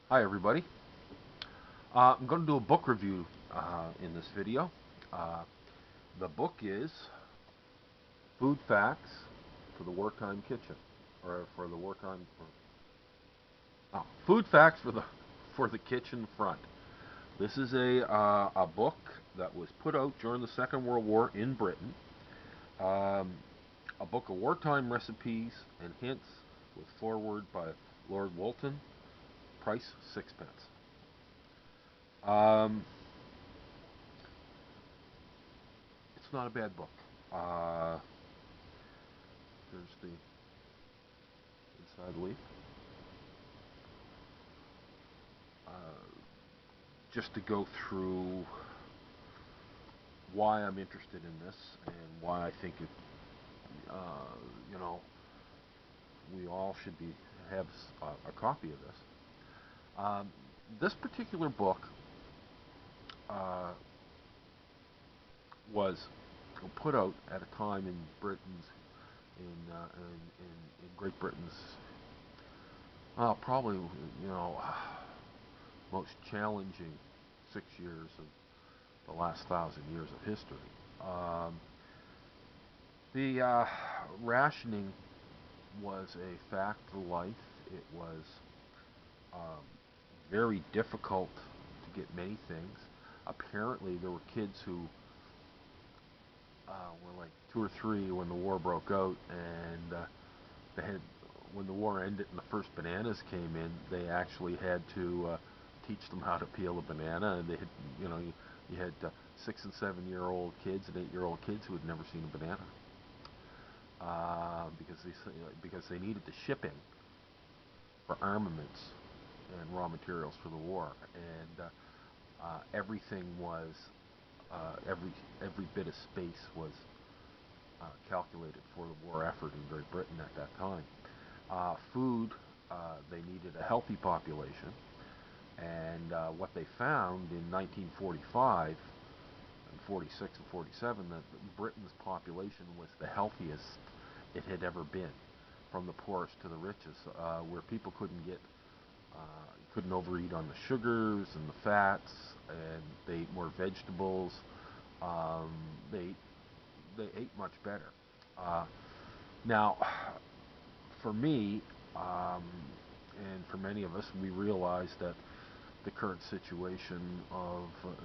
Hi everybody. I'm going to do a book review in this video. Uh, the book is Food Facts for the Wartime Kitchen, or for the Wartime. Food Facts for the Kitchen Front. This is a book that was put out during the Second World War in Britain. Um, a book of wartime recipes and hints with foreword by Lord Woolton. Price sixpence. Um, it's not a bad book. Uh, Here's the inside leaf. Uh, just to go through why I'm interested in this and why I think it, you know, we all should have a copy of this. This particular book uh, was put out at a time in Britain's in Great Britain's probably most challenging 6 years of the last 1,000 years of history. The rationing was a fact of life. It was um, very difficult to get many things. Apparently, there were kids who were like 2 or 3 when the war broke out, and they had when the war ended and the first bananas came in, they actually had to teach them how to peel a banana, and they had, you had 6 and 7 year old kids and 8-year-old kids who had never seen a banana because they needed the shipping for armaments and raw materials for the war, and everything was every bit of space was calculated for the war effort in Great Britain at that time. Food, they needed a healthy population, and what they found in 1945 and 46 and 47, that Britain's population was the healthiest it had ever been, from the poorest to the richest, where people couldn't overeat on the sugars and the fats, and they ate more vegetables. Um, they they ate much better. Uh, Now, for me, and for many of us, we realize that the current situation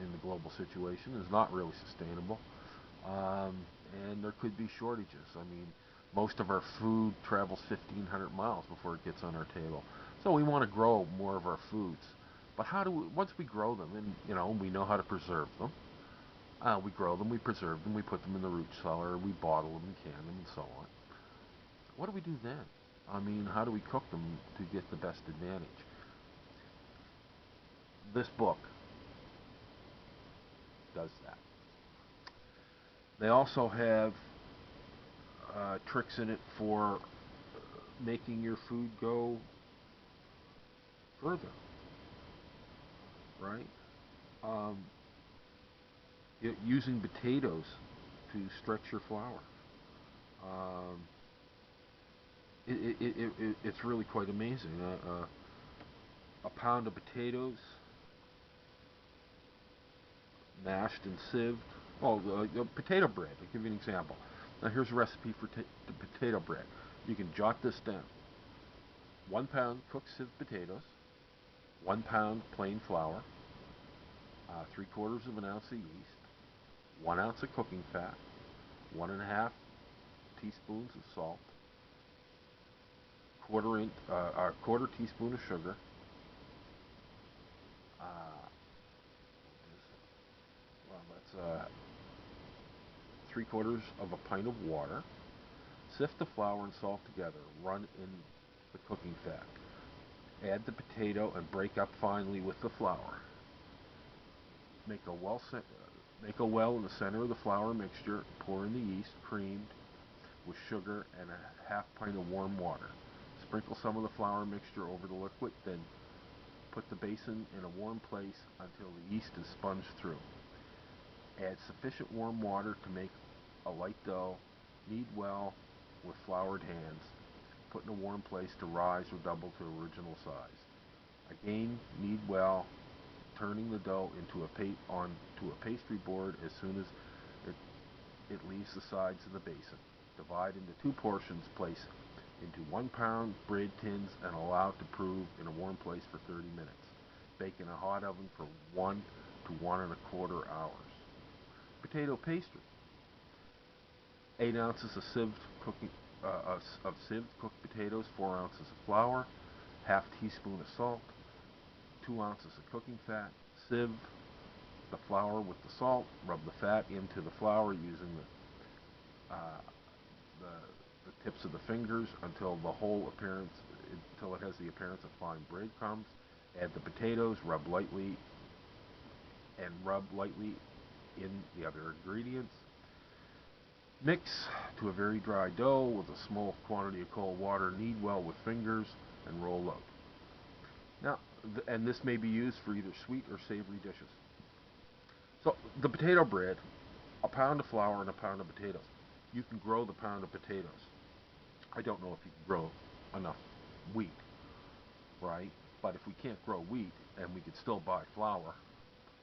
in the global situation is not really sustainable, um, and there could be shortages. I mean, most of our food travels 1,500 miles before it gets on our table, so we want to grow more of our foods. But how do we, once we grow them, and we know how to preserve them. We grow them, we preserve them, we put them in the root cellar, we bottle them and can them, and so on. What do we do then? I mean, how do we cook them to get the best advantage? This book does that. They also have tricks in it for making your food go further, right? Um, Using potatoes to stretch your flour. Um, it's really quite amazing. A pound of potatoes, mashed and sieved. Oh, potato bread. I'll give you an example. Now here's a recipe for the potato bread. You can jot this down. 1 pound cooked sieved potatoes, 1 pound plain flour, 3/4 of an ounce of yeast, 1 ounce of cooking fat, 1.5 teaspoons of salt, quarter teaspoon of sugar, uh, that's 3/4 of a pint of water. Sift the flour and salt together. Run in the cooking fat. Add the potato and break up finely with the flour. Make a well in the center of the flour mixture. Pour in the yeast, creamed with sugar and a half pint of warm water. Sprinkle some of the flour mixture over the liquid, then put the basin in a warm place until the yeast is sponged through. Add sufficient warm water to make a light dough. Knead well with floured hands. Put in a warm place to rise or double to original size. Again, knead well, turning the dough onto a pastry board as soon as it leaves the sides of the basin. Divide into two portions, place into 1 pound bread tins, and allow to prove in a warm place for 30 minutes. Bake in a hot oven for 1 to 1 1/4 hours. Potato pastry. 8 ounces of sieved cooked potatoes, 4 ounces of flour, half teaspoon of salt, 2 ounces of cooking fat. Sieve the flour with the salt. Rub the fat into the flour using the, the tips of the fingers until it has the appearance of fine breadcrumbs. Add the potatoes. Rub lightly in the other ingredients. Mix to a very dry dough with a small quantity of cold water. Knead well with fingers and roll out. Now, and this may be used for either sweet or savory dishes. So the potato bread, a pound of flour and a pound of potatoes. You can grow the pound of potatoes. I don't know if you can grow enough wheat, right? But if we can't grow wheat and we could still buy flour,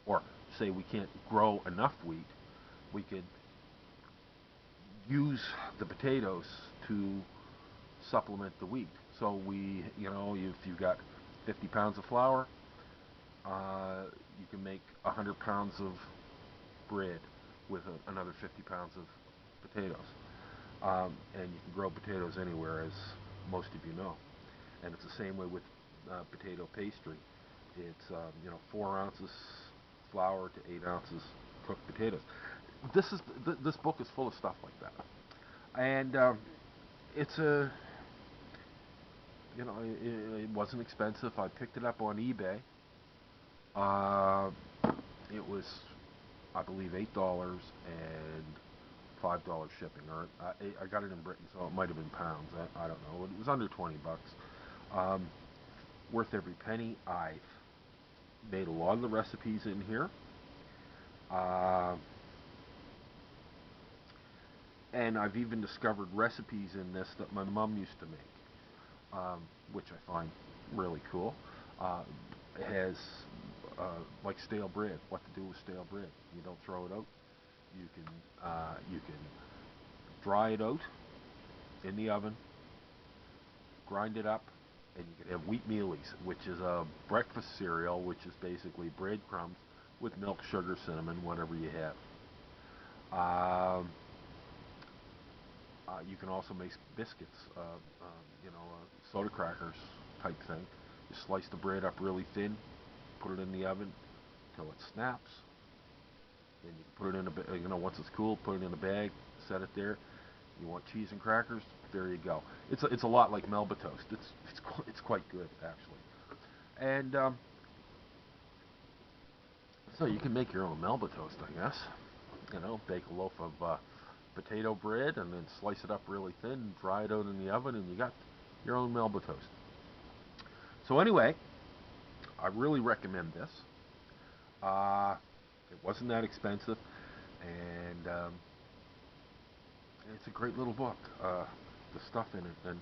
or say we can't grow enough wheat, we could use the potatoes to supplement the wheat. So if you've got 50 pounds of flour, you can make 100 pounds of bread with another 50 pounds of potatoes. And you can grow potatoes anywhere, as most of you know. And it's the same way with potato pastry. It's 4 ounces flour to 8 ounces cooked potatoes. This book is full of stuff like that, and it's it wasn't expensive. I picked it up on eBay. It was, I believe, $8 and $5 shipping, or I got it in Britain, so it might have been pounds. I don't know. It was under 20 bucks. Worth every penny. I've made a lot of the recipes in here. And I've even discovered recipes in this that my mom used to make, which I find really cool. It has like stale bread. What to do with stale bread? You don't throw it out. You can dry it out in the oven, grind it up, and you can have wheat mealies, which is a breakfast cereal, which is basically breadcrumbs with milk, sugar, cinnamon, whatever you have. You can also make biscuits, soda crackers type thing. You slice the bread up really thin, put it in the oven until it snaps. Then you can put it in once it's cool, put it in a bag, set it there. You want cheese and crackers? There you go. It's a lot like Melba toast. It's quite good, actually. And so you can make your own Melba toast, I guess. Bake a loaf of potato bread and then slice it up really thin, dry it out in the oven, and you got your own Melba toast. So anyway, I really recommend this. It wasn't that expensive, and it's a great little book. The stuff in it, and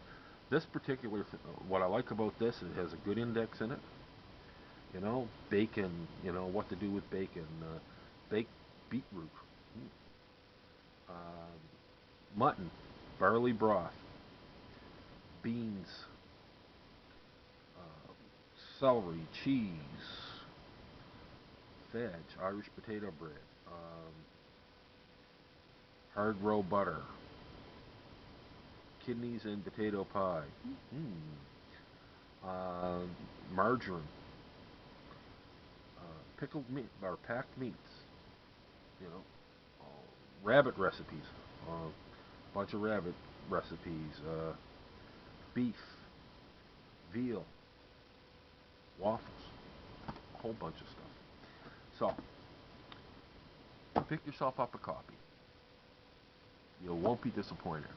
this particular, what I like about this, it has a good index in it. Bacon. What to do with bacon. Baked beetroot. Mutton, barley broth, beans, celery, cheese, veg, Irish potato bread, hard roe butter, kidneys and potato pie, margarine, pickled meat or packed meats, rabbit recipes, bunch of rabbit recipes, beef, veal, waffles, a whole bunch of stuff. So, pick yourself up a copy. You won't be disappointed.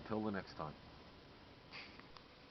Until the next time.